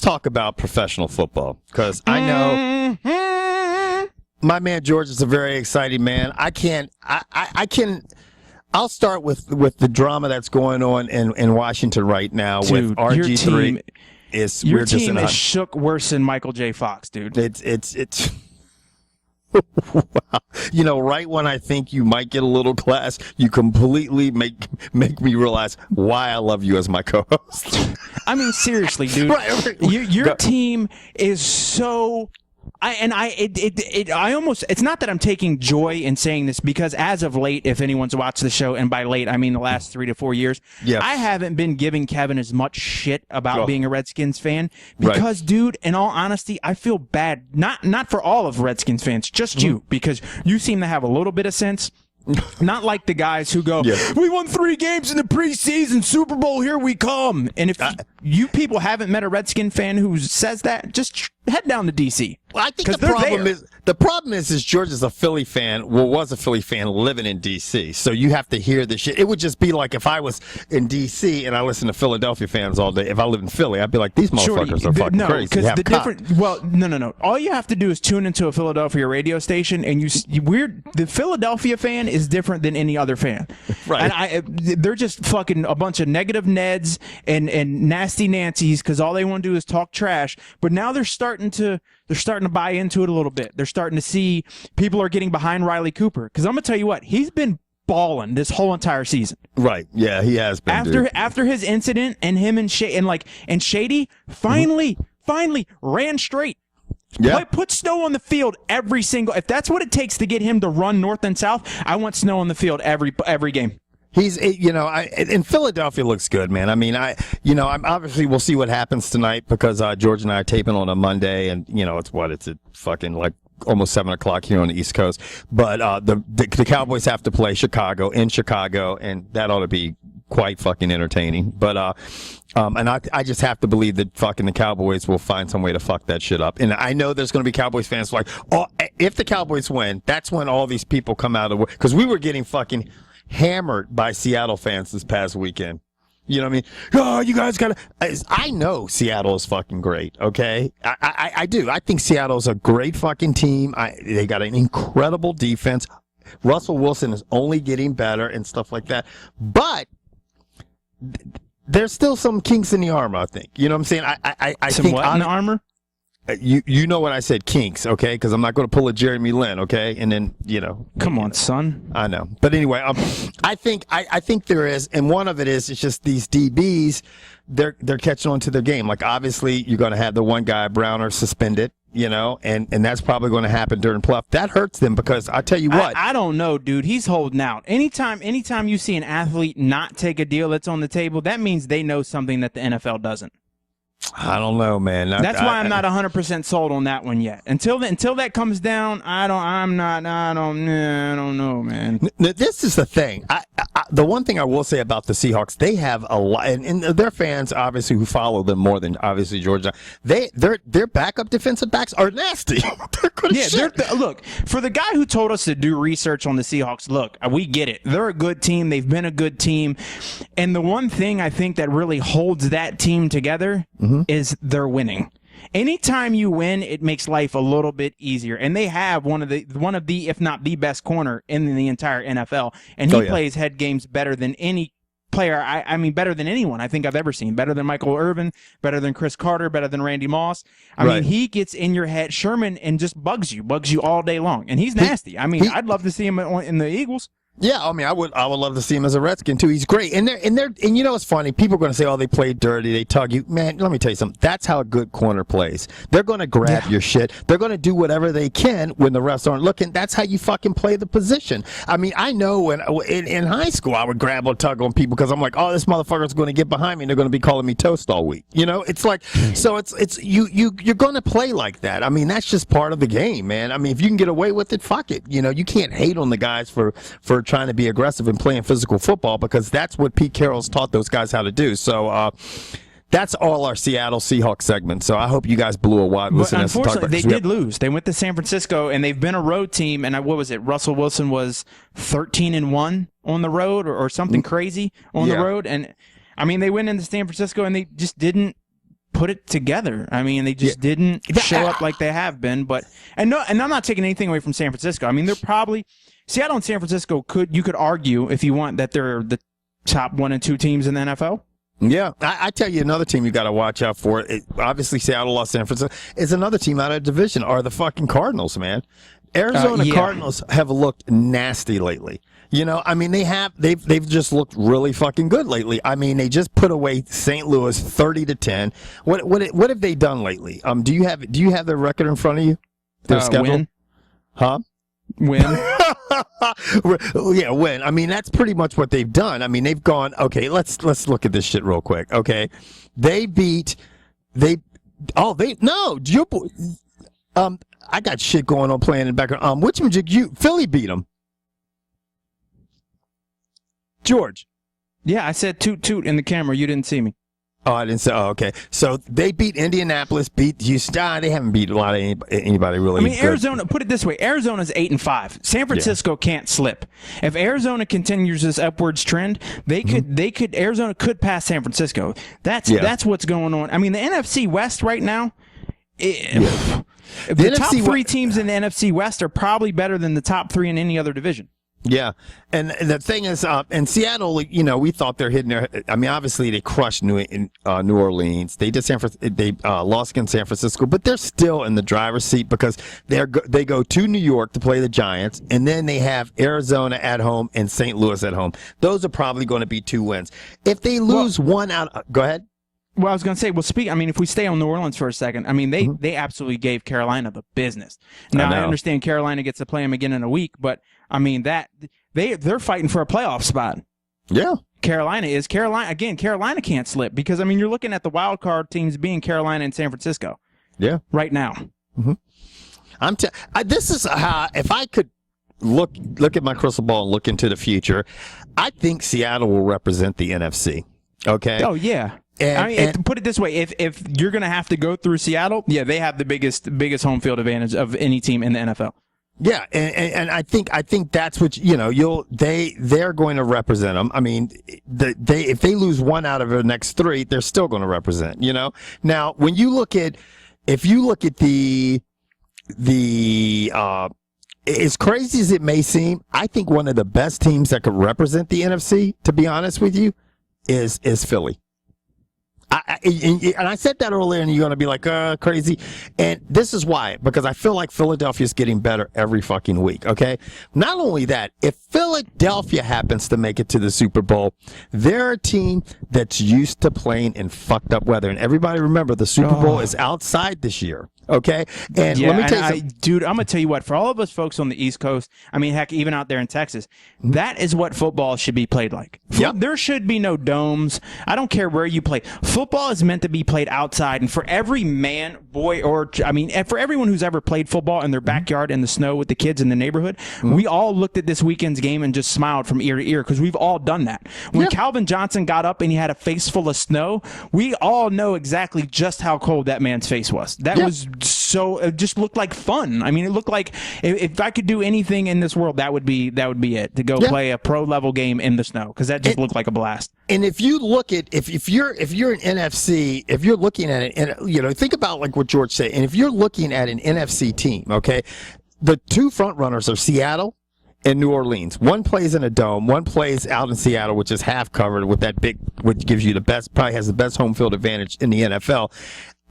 talk about professional football, because I know my man George is a very exciting man. I'll start with the drama that's going on in Washington right now. Dude, with RG3. Your team is shook worse than Michael J. Fox, dude. It's wow. You know, right when I think you might get a little class, you completely make me realize why I love you as my co-host. I mean, seriously, dude. Right. Your team is so. It's not that I'm taking joy in saying this, because as of late, if anyone's watched the show, and by late I mean the last 3 to 4 years, I haven't been giving Kevin as much shit about being a Redskins fan, because, dude, in all honesty, I feel bad, not for all of Redskins fans, just you, because you seem to have a little bit of sense. Not like the guys who go, we won 3 games in the preseason, Super Bowl, here we come. And if you people haven't met a Redskin fan who says that, just head down to D.C. Well, I think the problem is George is a Philly fan, was a Philly fan living in D.C., so you have to hear this shit. It would just be like if I was in D.C. and I listened to Philadelphia fans all day. If I lived in Philly, I'd be like, these motherfuckers are fucking crazy. No. All you have to do is tune into a Philadelphia radio station, and the Philadelphia fan is different than any other fan. Right. And they're just fucking a bunch of negative Neds and nasty Nancys, because all they want to do is talk trash. But now they're starting to buy into it a little bit. They're starting to see people are getting behind Riley Cooper, because I'm gonna tell you what, he's been balling this whole entire season. Right? Yeah, he has been. After his incident, and him and Shady finally ran straight. Yeah. Put Snow on the field every single. If that's what it takes to get him to run north and south, I want Snow on the field every game. He's, and Philadelphia looks good, man. I mean, I'm obviously, we'll see what happens tonight, because George and I are taping on a Monday, and it's at fucking like almost 7:00 here on the East Coast. But the Cowboys have to play in Chicago, and that ought to be quite fucking entertaining. But and I just have to believe that fucking the Cowboys will find some way to fuck that shit up. And I know there's going to be Cowboys fans like, oh, if the Cowboys win, that's when all these people come out of work, because we were getting fucking hammered by Seattle fans this past weekend. You know what I mean? Oh, you guys gotta. I know Seattle is fucking great. Okay, I do. I think Seattle's a great fucking team. They got an incredible defense. Russell Wilson is only getting better and stuff like that. But there's still some kinks in the armor, I think. You know what I'm saying? I some think what in the armor? You know what I said, kinks, okay? Because I'm not going to pull a Jeremy Lin, okay? And then, Come on, son. I know. But anyway, I think there is, and one of it is, it's just these DBs, they're catching on to their game. Like, obviously, you're going to have the one guy, Browner, suspended, and that's probably going to happen during playoff. That hurts them, because I tell you what. I don't know, dude. He's holding out. Anytime you see an athlete not take a deal that's on the table, that means they know something that the NFL doesn't. I don't know, man. That's why I'm not 100% sold on that one yet. Until that comes down, I don't know, man. This is the thing. The one thing I will say about the Seahawks, they have a lot, and their fans obviously who follow them more than obviously Georgia. Their backup defensive backs are nasty. They're good as shit. Look, for the guy who told us to do research on the Seahawks, look, we get it. They're a good team. They've been a good team, and the one thing I think that really holds that team together is they're winning. Anytime you win, it makes life a little bit easier. And they have one of the, if not the best corner in the entire NFL. And he plays head games better than any player. I mean, better than anyone I think I've ever seen. Better than Michael Irvin, better than Chris Carter, better than Randy Moss. I mean, he gets in your head, Sherman, and just bugs you all day long. And he's nasty. I'd love to see him in the Eagles. Yeah, I mean, I would love to see him as a Redskin too. He's great, and it's funny. People are going to say, "Oh, they play dirty, they tug you." Man, let me tell you something. That's how a good corner plays. They're going to grab your shit. They're going to do whatever they can when the refs aren't looking. That's how you fucking play the position. I mean, I know when in high school I would grab or tug on people because I'm like, "Oh, this motherfucker's going to get behind me, and they're going to be calling me toast all week." It's like, so it's you're going to play like that. I mean, that's just part of the game, man. I mean, if you can get away with it, fuck it. You can't hate on the guys for trying to be aggressive and playing physical football, because that's what Pete Carroll's taught those guys how to do. So that's all our Seattle Seahawks segment. So I hope you guys blew a wide listen. But unfortunately, they did lose. They went to San Francisco, and they've been a road team. And what was it? Russell Wilson was 13-1 on the road, or something crazy on the road. And I mean, they went into San Francisco, and they just didn't put it together. I mean, they just didn't show up like they have been. And I'm not taking anything away from San Francisco. I mean, they're probably Seattle and San Francisco you could argue if you want that they're the top 1 and 2 teams in the NFL. Yeah, I tell you another team you got to watch out for. Obviously, Seattle lost San Francisco. Is another team out of division are the fucking Cardinals, man. Arizona Cardinals have looked nasty lately. You know, I mean, they've just looked really fucking good lately. I mean, they just put away St. Louis 30-10. What have they done lately? Do you have their record in front of you? Their schedule? Win. Huh? Win. Yeah, win. I mean, that's pretty much what they've done. I mean, they've gone, okay, let's look at this shit real quick, okay? I got shit going on playing in the background. Philly beat them. George. Yeah, I said toot toot in the camera. You didn't see me. Oh, I didn't say. Oh, okay. So they beat Indianapolis, beat Houston. They haven't beat a lot of anybody really. I mean, Arizona. Put it this way: Arizona's 8-5. San Francisco can't slip. If Arizona continues this upwards trend, Arizona could pass San Francisco. That's what's going on. I mean, the NFC West right now. The top 3 teams in the NFC West are probably better than the top 3 in any other division. Yeah, and the thing is, in Seattle, you know, we thought they're hitting their. I mean, obviously they crushed New Orleans. They did They lost against San Francisco, but they're still in the driver's seat because they go to New York to play the Giants, and then they have Arizona at home and St. Louis at home. Those are probably going to be 2 wins. If they lose one out, go ahead. Well, I was going to say, if we stay on New Orleans for a second, I mean, they absolutely gave Carolina the business. Now, I understand Carolina gets to play them again in a week, but, I mean, they're fighting for a playoff spot. Yeah. Carolina can't slip because, I mean, you're looking at the wild card teams being Carolina and San Francisco. Yeah. Right now. Mm-hmm. This is how, if I could look at my crystal ball and look into the future, I think Seattle will represent the NFC. Okay? Oh, yeah. Put it this way: if you're going to have to go through Seattle, they have the biggest home field advantage of any team in the NFL. Yeah, and I think that's what they're going to represent them. I mean, if they lose one out of the next 3, they're still going to represent. You know, now when you look at the as crazy as it may seem, I think one of the best teams that could represent the NFC, to be honest with you, is Philly. And I said that earlier, and you're going to be like, crazy. And this is why, because I feel like Philadelphia's getting better every fucking week, okay? Not only that, if Philadelphia happens to make it to the Super Bowl, they're a team that's used to playing in fucked up weather. And everybody remember, the Super Bowl is outside this year, okay? And let me tell you dude, I'm going to tell you what, for all of us folks on the East Coast, I mean, heck, even out there in Texas, that is what football should be played like. Yep. There should be no domes. I don't care where you play. Football is meant to be played outside, and for every man, boy, for everyone who's ever played football in their backyard in the snow with the kids in the neighborhood, we all looked at this weekend's game and just smiled from ear to ear because we've all done that. When Calvin Johnson got up and he had a face full of snow, we all know exactly just how cold that man's face was. That was so, it just looked like fun. I mean, it looked like if I could do anything in this world, that would be it, to go play a pro level game in the snow, because that just looked like a blast. And if you look at if you're an NFC, if you're looking at it, and think about like what George said, and if you're looking at an NFC team, okay, the 2 front runners are Seattle and New Orleans. One plays in a dome, one plays out in Seattle, which is half covered with that big, which gives you probably has the best home field advantage in the NFL.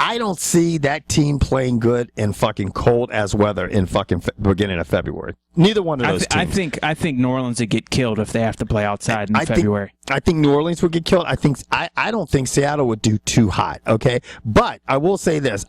I don't see that team playing good in fucking cold as weather in fucking beginning of February. Neither one of those teams. I think New Orleans would get killed if they have to play outside in February. I think New Orleans would get killed. I don't think Seattle would do too hot, okay? But I will say this.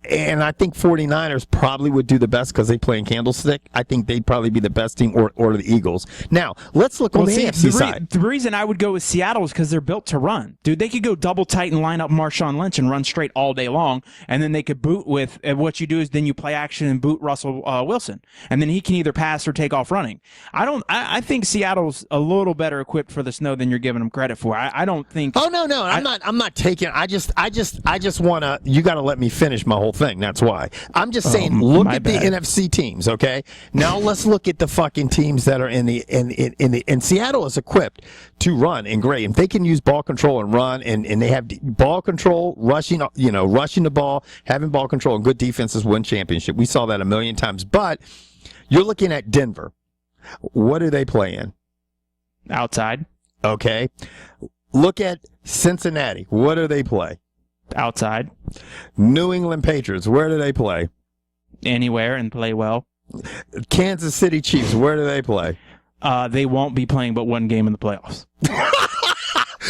I think 49ers probably would do the best because they play in Candlestick. I think they'd probably be the best team, or the Eagles. Now, let's look on the AFC side. The reason I would go with Seattle is because they're built to run. Dude, they could go double tight and line up Marshawn Lynch and run straight all day long, and then they could boot with, what you do is then you play action and boot Russell Wilson, and then he can either pass or take off running. I think Seattle's a little better equipped for the snow than you're giving them credit for. I don't think. Oh, no. I'm not taking. I just want to. You got to let me finish my whole whole thing. That's why. I'm just saying, look at the NFC teams, okay? Now let's look at the fucking teams that are in the and Seattle is equipped to run and great. If they can use ball control and run and they have ball control, rushing the ball, having ball control and good defenses win championship. We saw that a million times. But you're looking at Denver. What do they play in? Outside. Okay. Look at Cincinnati. What do they play? Outside. New England Patriots. Where do they play? Anywhere and play well. Kansas City Chiefs. Where do they play? They won't be playing but one game in the playoffs.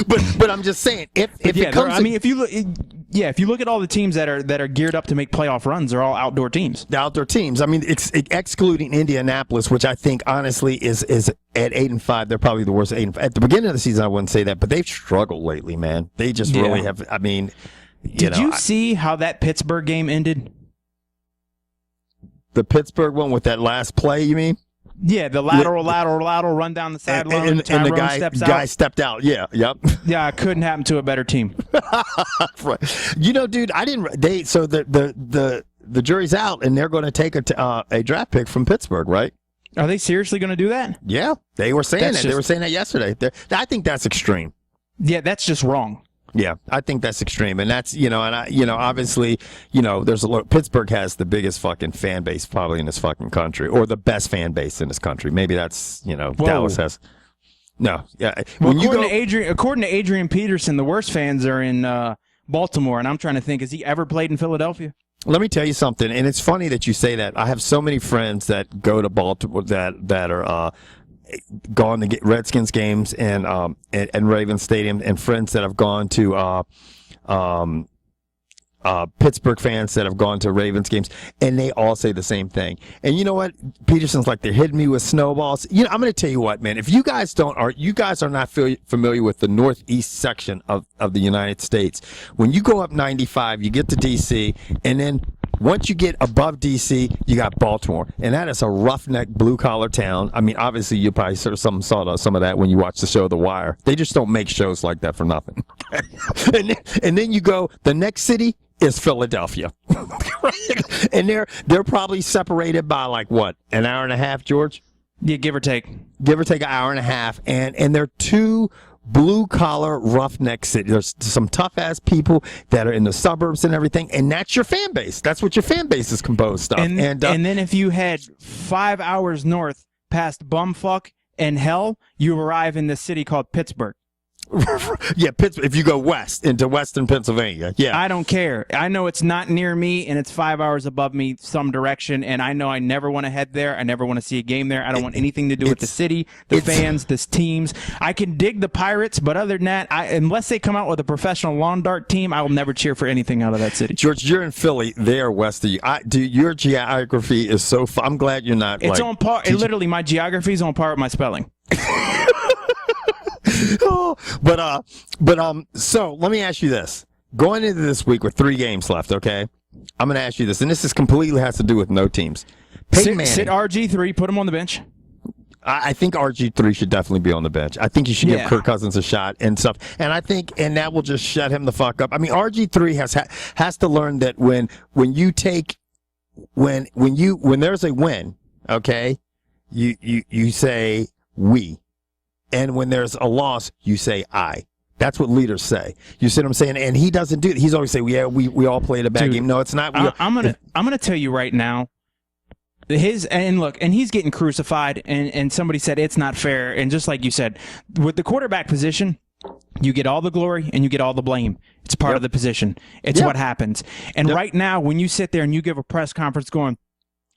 But I'm just saying, if you look at all the teams that are geared up to make playoff runs, they're all outdoor teams. The outdoor teams. I mean, excluding Indianapolis, which I think honestly is at 8-5. They're probably the worst at 8-5. At the beginning of the season, I wouldn't say that, but they've struggled lately, man. They just really have. I mean, did you see how that Pittsburgh game ended? The Pittsburgh one with that last play, you mean? Yeah, the lateral run down the sideline, and the guy stepped out. Yeah, yep. Yeah, it couldn't happen to a better team. Right. You know, dude, the jury's out, and they're going to take a draft pick from Pittsburgh, right? Are they seriously going to do that? Yeah, they were saying that. They were saying that yesterday. I think that's extreme. Yeah, that's just wrong. Yeah, I think that's extreme, and that's obviously, there's Pittsburgh has the biggest fucking fan base probably in this fucking country, or the best fan base in this country. Maybe that's Dallas has. No, yeah. Well, according to Adrian Peterson, the worst fans are in Baltimore, and I'm trying to think, has he ever played in Philadelphia? Let me tell you something, and it's funny that you say that. I have so many friends that go to Baltimore that are. Gone to get Redskins games and Ravens Stadium, and friends that have gone to Pittsburgh fans that have gone to Ravens games, and they all say the same thing. And you know what? Peterson's like, they're hitting me with snowballs. I'm going to tell you what, man. If you guys are not familiar with the northeast section of the United States, when you go up 95, you get to D.C., and then once you get above D.C., you got Baltimore, and that is a roughneck blue-collar town. I mean, obviously, you probably saw some of that when you watch the show The Wire. They just don't make shows like that for nothing. and then you go, the next city is Philadelphia. And they're probably separated by, like, what, an hour and a half, George? Yeah, give or take. Give or take an hour and a half, and they're two blue-collar, roughneck city. There's some tough-ass people that are in the suburbs and everything, and that's your fan base. That's what your fan base is composed of. And then if you head 5 hours north past bumfuck and hell, you arrive in this city called Pittsburgh. Yeah, Pittsburgh. If you go west into western Pennsylvania, yeah. I don't care. I know it's not near me, and it's 5 hours above me some direction, and I know I never want to head there. I never want to see a game there. I don't want anything to do with the city, the fans, the teams. I can dig the Pirates, but other than that, unless they come out with a professional lawn dart team, I will never cheer for anything out of that city. George, you're in Philly. They are west of you. Dude, your geography is so fun. I'm glad you're not. It's on par. Literally, my geography is on par with my spelling. So let me ask you this. Going into this week with 3 games left, okay? I'm going to ask you this, and this is completely has to do with no teams. Peyton Manning. Sit RG3, put him on the bench. I think RG3 should definitely be on the bench. I think you should give Kirk Cousins a shot and stuff. And I think, and that will just shut him the fuck up. I mean, RG3 has to learn that when there's a win, okay, you say we. And when there's a loss, you say I. That's what leaders say. You see what I'm saying? And he doesn't do it. He's always saying, yeah, we all played a bad game. No, it's not. I'm gonna tell you right now. And he's getting crucified, and somebody said it's not fair. And just like you said, with the quarterback position, you get all the glory and you get all the blame. It's part of the position. It's what happens. And right now, when you sit there and you give a press conference going,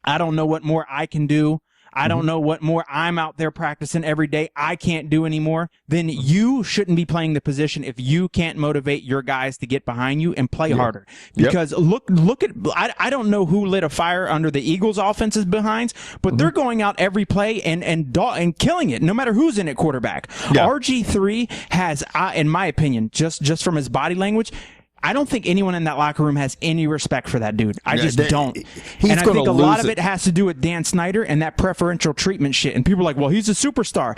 I don't know what more I can do. I don't know what more I'm out there practicing every day. I can't do anymore. Then you shouldn't be playing the position if you can't motivate your guys to get behind you and play harder. Because look at I don't know who lit a fire under the Eagles' offenses behinds, but they're going out every play and killing it, no matter who's in at quarterback. Yeah. RG3 has, in my opinion, just from his body language, I don't think anyone in that locker room has any respect for that dude. I just don't. And I think a lot of it has to do with Dan Snyder and that preferential treatment shit. And people are like, well, he's a superstar.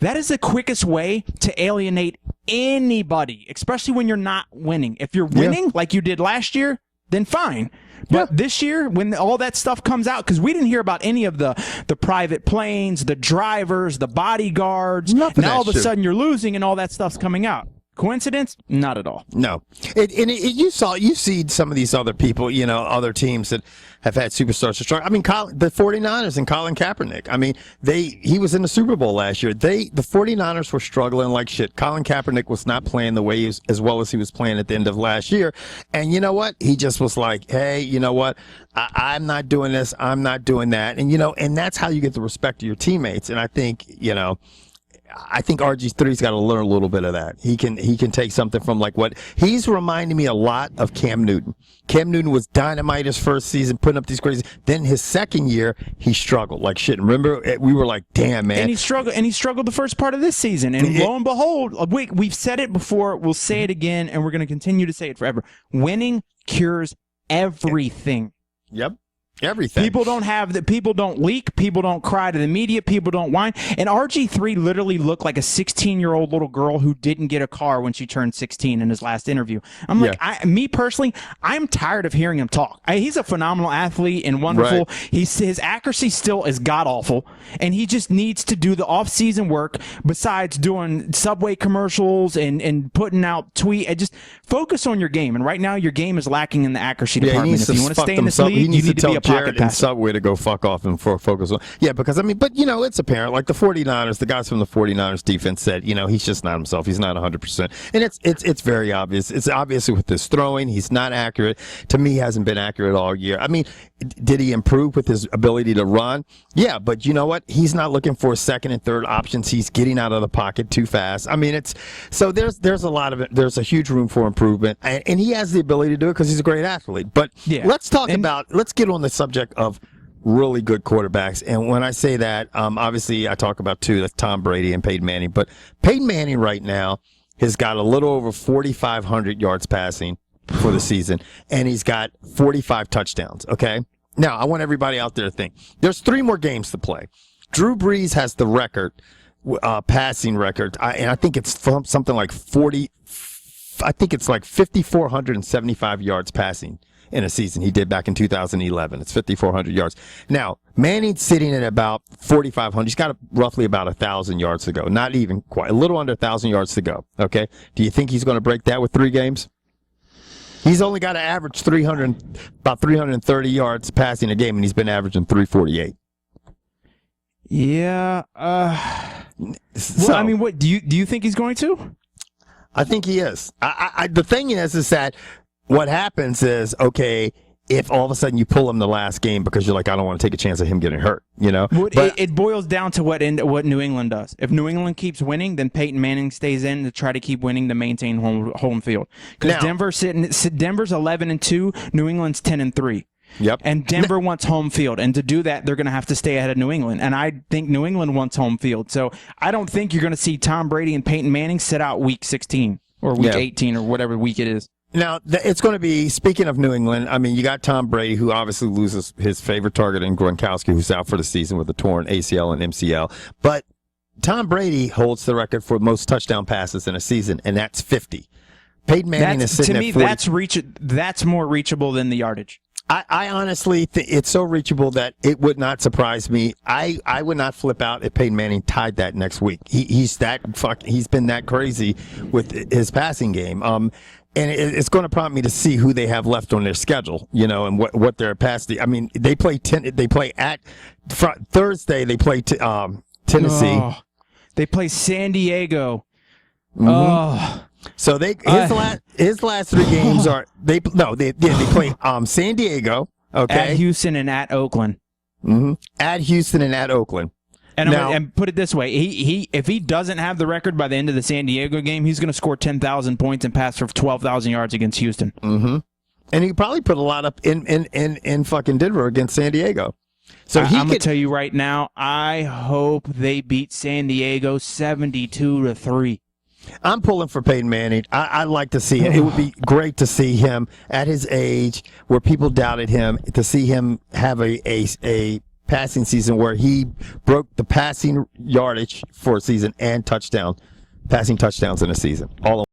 That is the quickest way to alienate anybody, especially when you're not winning. If you're winning like you did last year, then fine. But this year, when all that stuff comes out, because we didn't hear about any of the private planes, the drivers, the bodyguards. Nothing. Now all of a sudden you're losing and all that stuff's coming out. Coincidence? Not at all. No. You see some of these other people, other teams that have had superstars to struggle. I mean, the 49ers and Colin Kaepernick. I mean, he was in the Super Bowl last year. The 49ers were struggling like shit. Colin Kaepernick was not playing the way as well as he was playing at the end of last year. And you know what? He just was like, hey, you know what? I'm not doing this. I'm not doing that. And, and that's how you get the respect of your teammates. And I think, I think RG3's got to learn a little bit of that. He can take something from like what he's reminding me a lot of Cam Newton. Cam Newton was dynamite his first season, putting up these crazy. Then his second year, he struggled like shit. Remember, we were like, damn, man. And he struggled the first part of this season. And lo and behold, we've said it before. We'll say it again, and we're going to continue to say it forever. Winning cures everything. Yep. Everything. People don't leak, people don't cry to the media, people don't whine. And RG3 literally looked like a 16-year-old little girl who didn't get a car when she turned 16 in his last interview. I'm like, me personally, I'm tired of hearing him talk. He's a phenomenal athlete and wonderful. Right. His accuracy still is god-awful, and he just needs to do the off-season work besides doing Subway commercials and putting out tweet. And just focus on your game. And right now, your game is lacking in the accuracy department. If you want to stay in this league, you need to be a Jared and Subway to go fuck off and focus on. Yeah, because, but, it's apparent. Like the 49ers, the guys from the 49ers defense said, he's just not himself. He's not 100%. And it's very obvious. It's obvious with his throwing. He's not accurate. To me, he hasn't been accurate all year. I mean, did he improve with his ability to run? Yeah, but you know what? He's not looking for second and third options. He's getting out of the pocket too fast. I mean, there's a lot of it. There's a huge room for improvement. And he has the ability to do it because he's a great athlete. But let's get on the subject of really good quarterbacks. And when I say that, obviously I talk about two, that's Tom Brady and Peyton Manning. But Peyton Manning right now has got a little over 4,500 yards passing for the season, and he's got 45 touchdowns, okay? Now, I want everybody out there to think. There's 3 more games to play. Drew Brees has the record, passing record, and I think it's something like 5,475 yards passing in a season he did back in 2011. It's 5,400 yards. Now, Manning's sitting at about 4,500. He's got roughly about 1,000 yards to go. Not even quite. A little under 1,000 yards to go. Okay? Do you think he's going to break that with 3 games? He's only got to average about 330 yards passing a game, and he's been averaging 348. Yeah. What do you think he's going to? I think he is. The thing is that what happens is, okay, if all of a sudden you pull him the last game because you're like, I don't want to take a chance of him getting hurt, It boils down to what New England does. If New England keeps winning, then Peyton Manning stays in to try to keep winning to maintain home field. Because Denver's 11-2, New England's 10-3. Yep. And Denver wants home field. And to do that, they're going to have to stay ahead of New England. And I think New England wants home field. So I don't think you're going to see Tom Brady and Peyton Manning sit out week 16 or week 18 or whatever week it is. Now, it's going to be, speaking of New England, I mean, you got Tom Brady, who obviously loses his favorite target in Gronkowski, who's out for the season with a torn ACL and MCL. But Tom Brady holds the record for most touchdown passes in a season, and that's 50. Peyton Manning is sitting at 40. That's more reachable than the yardage. I honestly think it's so reachable that it would not surprise me. I would not flip out if Peyton Manning tied that next week. He's been that crazy with his passing game. And it's going to prompt me to see who they have left on their schedule, and what their passing. I mean, they play at Thursday. They play Tennessee. Oh, they play San Diego. Mm-hmm. Oh. So his last 3 games are they play San Diego, okay, at Houston and at Oakland. Mm-hmm. At Houston and at Oakland. And put it this way, if he doesn't have the record by the end of the San Diego game, he's going to score 10,000 points and pass for 12,000 yards against Houston. Mm-hmm. And he could probably put a lot up in fucking Denver against San Diego. So I'm going to tell you right now, I hope they beat San Diego 72-3. I'm pulling for Peyton Manning. I'd like to see it. It would be great to see him at his age, where people doubted him, to see him have a passing season where he broke the passing yardage for a season and passing touchdowns in a season. All